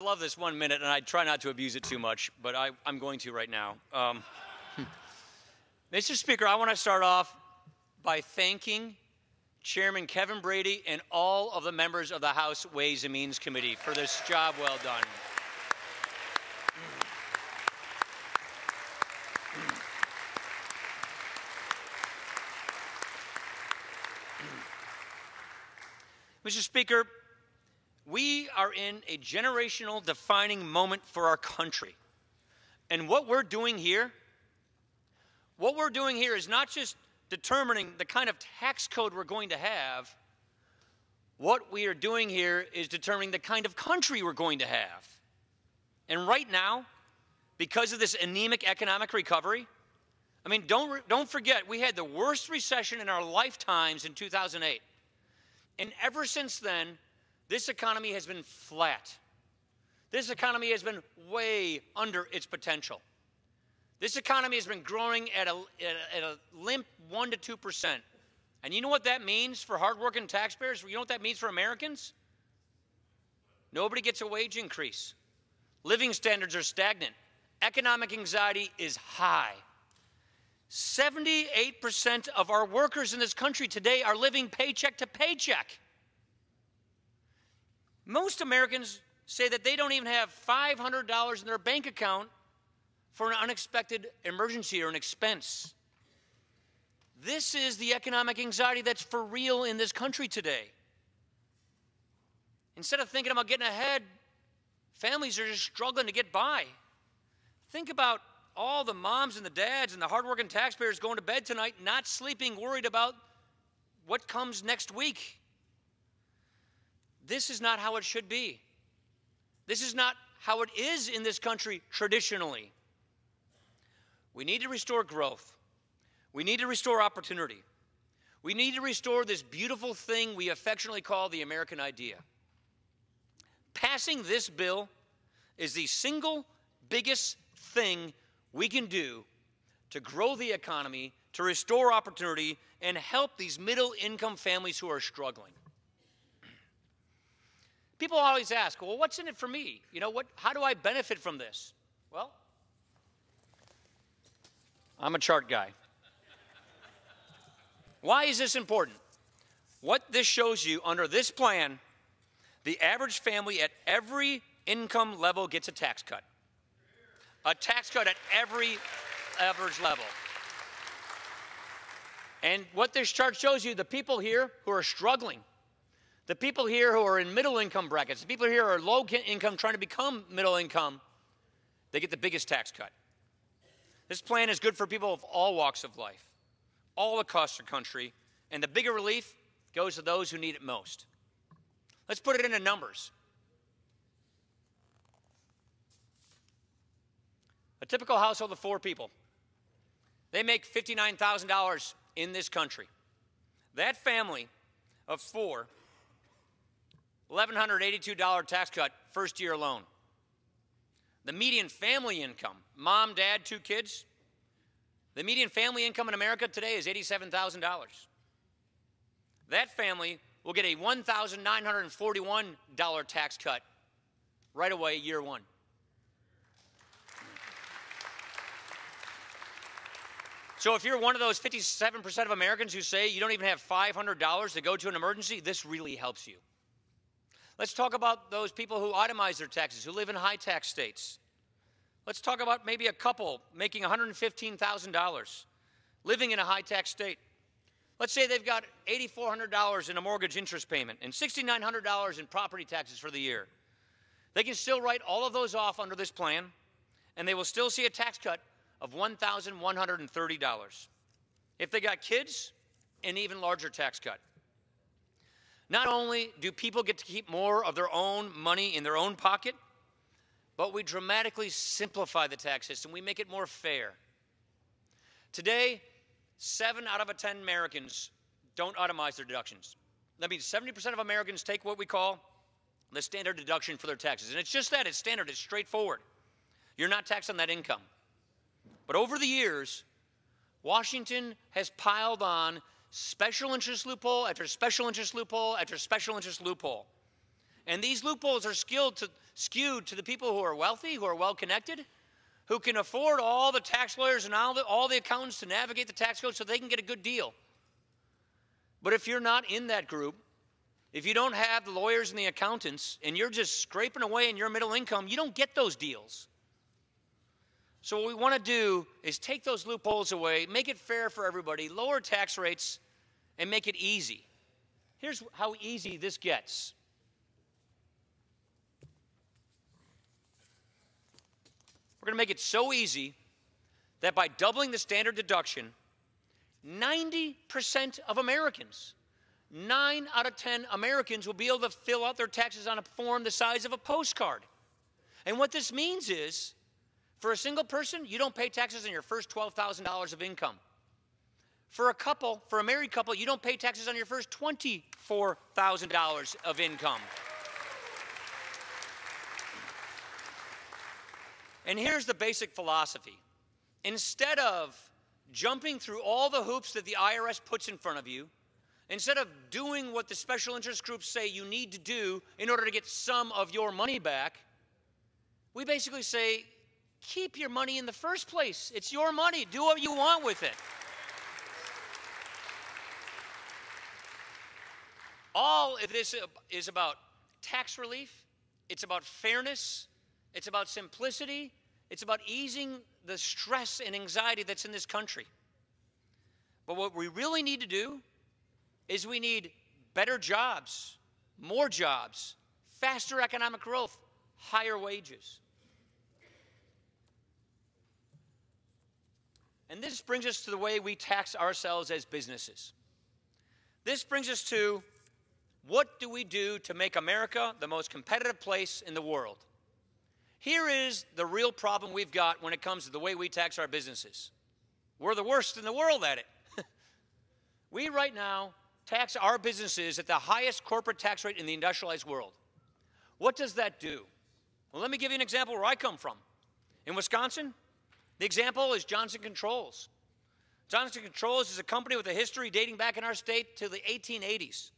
I love this 1 minute, and I try not to abuse it too much, but I'm going to right now. Mr. Speaker, I want to start off by thanking Chairman Kevin Brady and all of the members of the House Ways and Means Committee for this job well done. Mr. Speaker, we are in a generational defining moment for our country. And what we're doing here is not just determining the kind of tax code we're going to have. What we are doing here is determining the kind of country we're going to have. And right now, because of this anemic economic recovery, I mean, don't forget, we had the worst recession in our lifetimes in 2008. And ever since then, this economy has been flat. This economy has been way under its potential. This economy has been growing at a limp 1% to 2%. And you know what that means for hardworking taxpayers? You know what that means for Americans? Nobody gets a wage increase. Living standards are stagnant. Economic anxiety is high. 78% of our workers in this country today are living paycheck to paycheck. Most Americans say that they don't even have $500 in their bank account for an unexpected emergency or an expense. This is the economic anxiety that's for real in this country today. Instead of thinking about getting ahead, families are just struggling to get by. Think about all the moms and the dads and the hardworking taxpayers going to bed tonight, not sleeping, worried about what comes next week. This is not how it should be. This is not how it is in this country traditionally. We need to restore growth. We need to restore opportunity. We need to restore this beautiful thing we affectionately call the American idea. Passing this bill is the single biggest thing we can do to grow the economy, to restore opportunity, and help these middle-income families who are struggling. People always ask, well, what's in it for me? You know, how do I benefit from this? Well, I'm a chart guy. Why is this important? What this shows you, under this plan, the average family at every income level gets a tax cut. A tax cut at every average level. And what this chart shows you, the people here who are struggling, the people here who are in middle income brackets, the people here who are low income trying to become middle income, they get the biggest tax cut. This plan is good for people of all walks of life, all across the country, and the bigger relief goes to those who need it most. Let's put it into numbers. A typical household of 4 people, they make $59,000 in this country. That family of 4, $1,182 tax cut first year alone. The median family income, mom, dad, 2 kids, the median family income in America today is $87,000. That family will get a $1,941 tax cut right away, year 1. So if you're one of those 57% of Americans who say you don't even have $500 to go to an emergency, this really helps you. Let's talk about those people who itemize their taxes, who live in high tax states. Let's talk about maybe a couple making $115,000, living in a high tax state. Let's say they've got $8,400 in a mortgage interest payment and $6,900 in property taxes for the year. They can still write all of those off under this plan, and they will still see a tax cut of $1,130. If they got kids, an even larger tax cut. Not only do people get to keep more of their own money in their own pocket, but we dramatically simplify the tax system. We make it more fair. Today, 7 out of 10 Americans don't itemize their deductions. That means 70% of Americans take what we call the standard deduction for their taxes. And it's just that, it's standard, it's straightforward. You're not taxed on that income. But over the years, Washington has piled on special interest loophole after special interest loophole after special interest loophole. And these loopholes are skewed to the people who are wealthy, who are well-connected, who can afford all the tax lawyers and all the accountants to navigate the tax code so they can get a good deal. But if you're not in that group, if you don't have the lawyers and the accountants, and you're just scraping away in your middle income, you don't get those deals. So what we want to do is take those loopholes away, make it fair for everybody, lower tax rates, and make it easy. Here's how easy this gets. We're going to make it so easy that by doubling the standard deduction, 90% of Americans, 9 out of 10 Americans will be able to fill out their taxes on a form the size of a postcard. And what this means is, for a single person, you don't pay taxes on your first $12,000 of income. For a couple, for a married couple, you don't pay taxes on your first $24,000 of income. And here's the basic philosophy. Instead of jumping through all the hoops that the IRS puts in front of you, instead of doing what the special interest groups say you need to do in order to get some of your money back, we basically say, keep your money in the first place. It's your money. Do what you want with it. All of this is about tax relief. It's about fairness. It's about simplicity. It's about easing the stress and anxiety that's in this country. But what we really need to do is we need better jobs, more jobs, faster economic growth, higher wages. And this brings us to the way we tax ourselves as businesses. This brings us to, what do we do to make America the most competitive place in the world? Here is the real problem we've got when it comes to the way we tax our businesses. We're the worst in the world at it. We right now tax our businesses at the highest corporate tax rate in the industrialized world. What does that do? Well, let me give you an example where I come from. In Wisconsin, the example is Johnson Controls. Johnson Controls is a company with a history dating back in our state to the 1880s.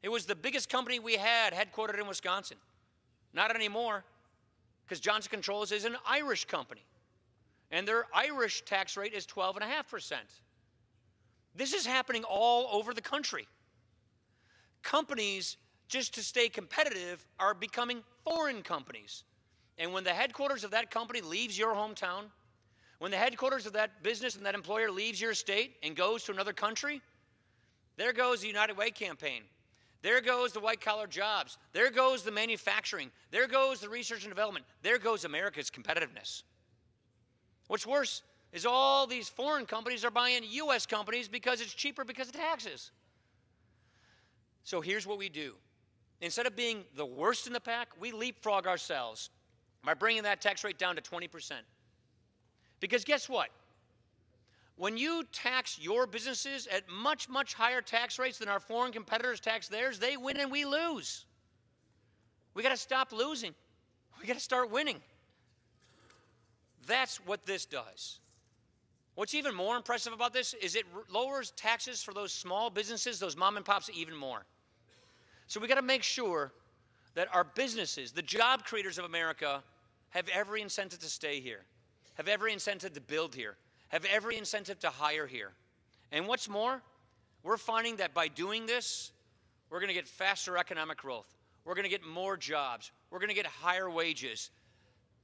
It was the biggest company we had headquartered in Wisconsin. Not anymore, because Johnson Controls is an Irish company, and their Irish tax rate is 12.5%. This is happening all over the country. Companies, just to stay competitive, are becoming foreign companies. And when the headquarters of that company leaves your hometown, when the headquarters of that business and that employer leaves your state and goes to another country, there goes the United Way campaign. There goes the white-collar jobs. There goes the manufacturing. There goes the research and development. There goes America's competitiveness. What's worse is all these foreign companies are buying U.S. companies because it's cheaper because of taxes. So here's what we do. Instead of being the worst in the pack, we leapfrog ourselves by bringing that tax rate down to 20%. Because guess what? When you tax your businesses at much, much higher tax rates than our foreign competitors tax theirs, they win and we lose. We got to stop losing. We got to start winning. That's what this does. What's even more impressive about this is it lowers taxes for those small businesses, those mom and pops, even more. So we got to make sure that our businesses, the job creators of America, have every incentive to stay here, have every incentive to build here, have every incentive to hire here. And what's more, we're finding that by doing this, we're going to get faster economic growth. We're going to get more jobs. We're going to get higher wages,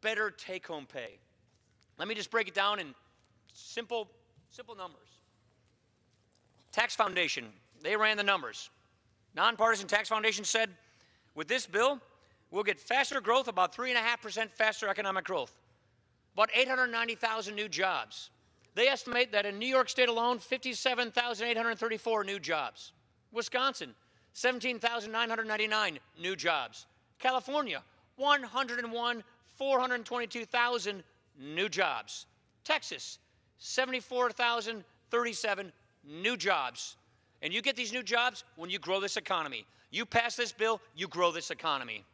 better take-home pay. Let me just break it down in simple numbers. Tax Foundation, they ran the numbers. Nonpartisan Tax Foundation said, with this bill, we'll get faster growth, about 3.5% faster economic growth, about 890,000 new jobs. They estimate that in New York State alone, 57,834 new jobs. Wisconsin, 17,999 new jobs. California, 422,000 new jobs. Texas, 74,037 new jobs. And you get these new jobs when you grow this economy. You pass this bill, you grow this economy.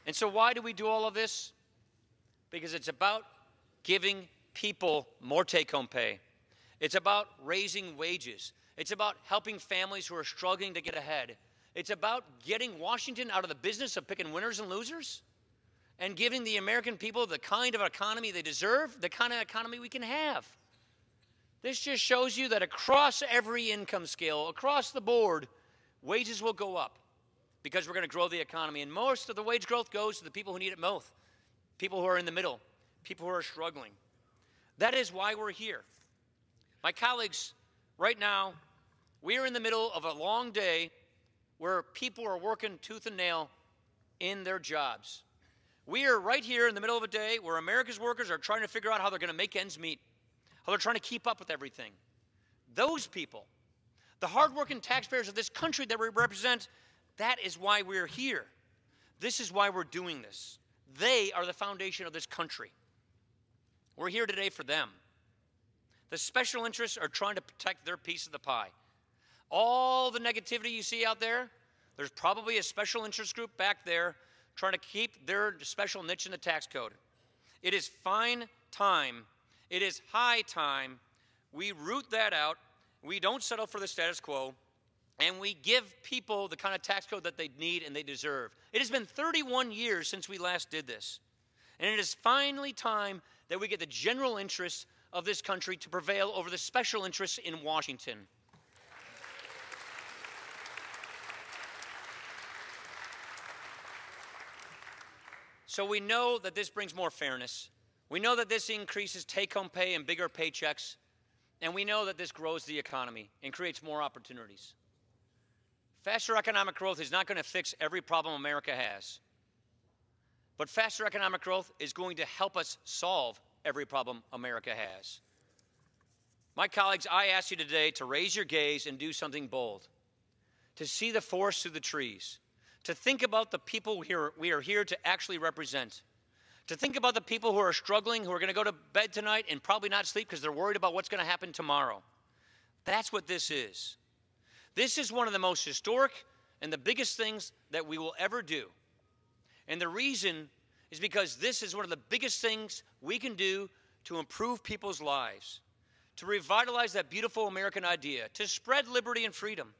And so why do we do all of this? Because it's about giving people more take-home pay. It's about raising wages. It's about helping families who are struggling to get ahead. It's about getting Washington out of the business of picking winners and losers and giving the American people the kind of economy they deserve, the kind of economy we can have. This just shows you that across every income scale, across the board, wages will go up because we're going to grow the economy. And most of the wage growth goes to the people who need it most, people who are in the middle, people who are struggling. That is why we're here. My colleagues, right now, we're in the middle of a long day where people are working tooth and nail in their jobs. We are right here in the middle of a day where America's workers are trying to figure out how they're going to make ends meet, how they're trying to keep up with everything. Those people, the hardworking taxpayers of this country that we represent, that is why we're here. This is why we're doing this. They are the foundation of this country. We're here today for them. The special interests are trying to protect their piece of the pie. All the negativity you see out there, there's probably a special interest group back there trying to keep their special niche in the tax code. It is fine time, it is high time we root that out, we don't settle for the status quo, and we give people the kind of tax code that they need and they deserve. It has been 31 years since we last did this, and it is finally time that we get the general interests of this country to prevail over the special interests in Washington. So we know that this brings more fairness. We know that this increases take-home pay and bigger paychecks. And we know that this grows the economy and creates more opportunities. Faster economic growth is not going to fix every problem America has. But faster economic growth is going to help us solve every problem America has. My colleagues, I ask you today to raise your gaze and do something bold, to see the forest through the trees, to think about the people we are here to actually represent, to think about the people who are struggling, who are going to go to bed tonight and probably not sleep because they're worried about what's going to happen tomorrow. That's what this is. This is one of the most historic and the biggest things that we will ever do. And the reason is because this is one of the biggest things we can do to improve people's lives, to revitalize that beautiful American idea, to spread liberty and freedom.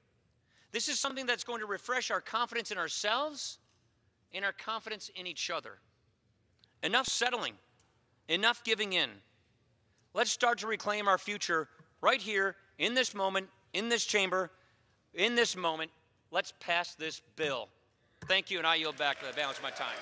This is something that's going to refresh our confidence in ourselves and our confidence in each other. Enough settling, enough giving in. Let's start to reclaim our future right here, in this moment, in this chamber, in this moment. Let's pass this bill. Thank you, and I yield back to the balance of my time.